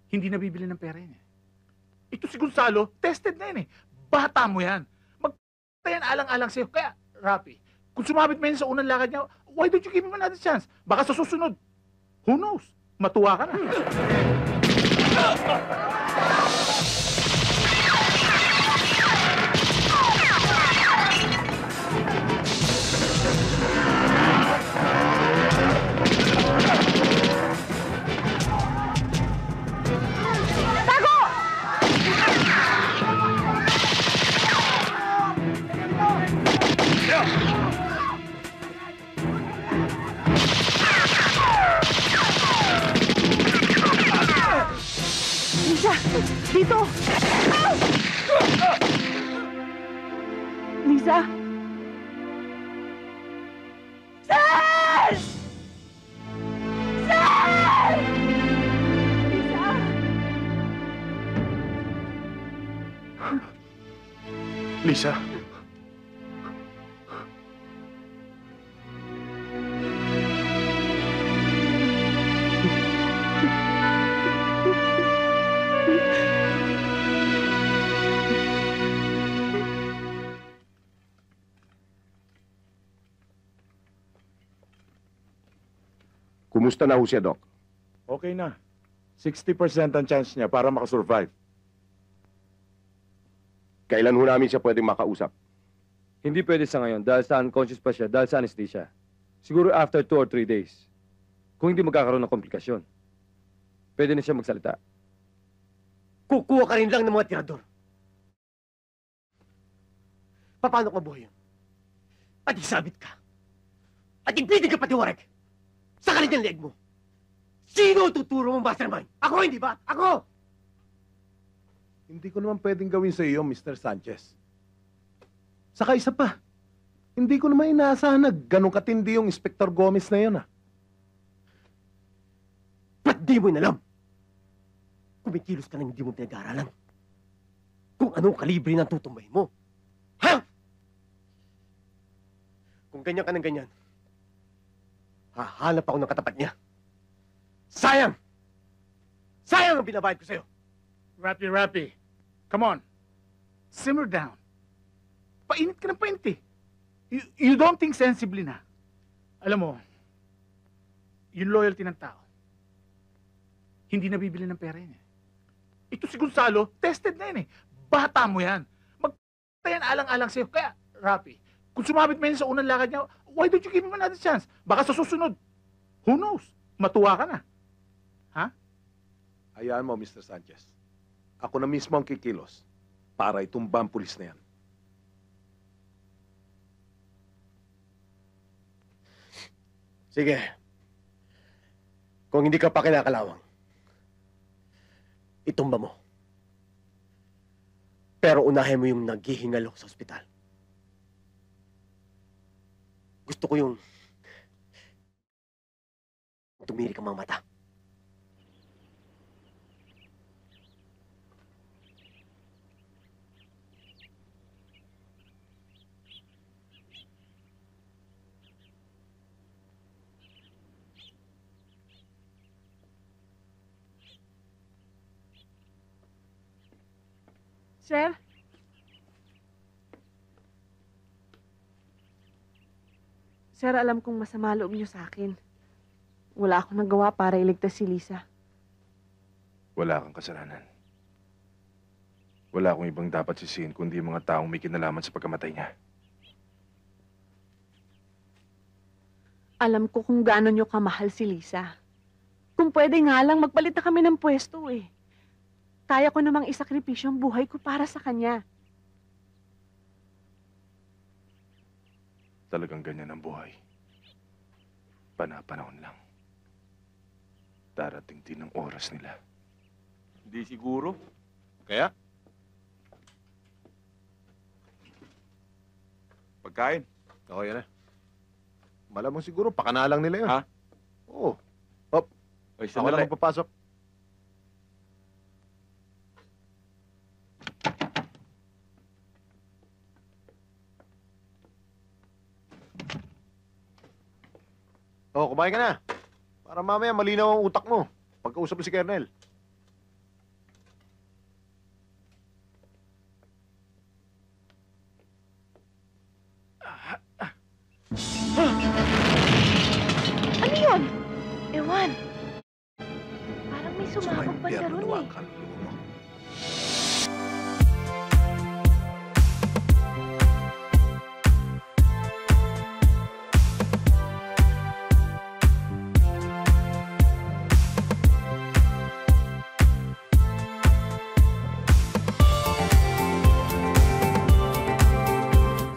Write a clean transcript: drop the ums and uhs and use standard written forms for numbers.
Hindi nabibili ng pera yan eh. Ito si Gonzalo, tested na yan eh. Bata mo yan. Magtayan alang-alang sa'yo. Kaya, Rapi, kung sumabit mo yan sa unang lakad niya, why don't you give him another chance? Baka sa susunod, who knows? Matuwa ka na. Lisa! Dito! Lisa! Sir! Sir! Lisa! Lisa. Kumusta na ho siya, Doc? Okay na. 60% ang chance niya para makasurvive. Kailan ho namin siya pwedeng makausap? Hindi pwede sa ngayon dahil sa unconscious pa siya dahil sa anesthesia. Siguro after 2 or 3 days. Kung hindi magkakaroon ng komplikasyon, pwede na siya magsalita. Kukuha ka rin lang ng mga tirador. Paano ka buhay yun? At isabit ka. At ibitin ka patiwarag. Sa kanilang leeg mo. Sino ang tuturo mong mastermind? Ako, hindi ba? Ako! Hindi ko naman pwedeng gawin sa iyo, Mr. Sanchez. Saka isa pa, hindi ko naman inaasahan na ganun katindi yung Inspector Gomez na yun, ah. Ba't di mo inalam? Kumikilos ka nang hindi mo pinag-aaralan. Kung anong kalibre ng tutumbayin mo. Ha? Kung ganyan ka ng ganyan, hahanap ako ng katapat niya. Sayang! Sayang ang binabayad ko sa'yo. Rapi. Come on. Simmer down. Painit ka ng painit eh. You don't think sensibly na. Alam mo, yung loyalty ng tao, hindi nabibili ng pera yan eh. Ito si Gonzalo, tested na yan eh. Bata mo yan. Magtayan alang-alang sa'yo. Kaya, Rapi, kung sumabit mo yan sa unang lakad niya, why don't you give him another chance? Baka sa susunod, who knows? Matuwa ka na. Ha? Hayaan mo, Mr. Sanchez. Ako na mismo ang kikilos para itumba ang pulis na yan. Sige. Kung hindi ka pa kinakalawang, itumba mo. Pero unahin mo yung naghihingalo sa ospital. Gusto ko yung tumiri ka mga mata. Sir? Sir, alam kong masama loob niyo sa akin. Wala akong nagawa para iligtas si Lisa. Wala kang kasalanan. Wala akong ibang dapat sisihin kundi mga taong may kinalaman sa pagkamatay niya. Alam ko kung gaano niyo kamahal si Lisa. Kung pwede nga lang, magpalit na kami ng pwesto eh. Kaya ko namang isakripisyo ang buhay ko para sa kanya. Talagang ganyan ang buhay. Panapanahon lang. Darating din ang oras nila. Hindi siguro. Kaya? Pagkain. Oo, yan na. Malamang siguro, pakanalang nila yun. Ha? Oo. Hop, Ay, ako lang sandali. magpapasok. Oh, kumain ka na. Para mamaya malinaw ang utak mo. Pagkausap mo si Kernel. Ano yun? Ewan. Parang may sumabog banda ron eh.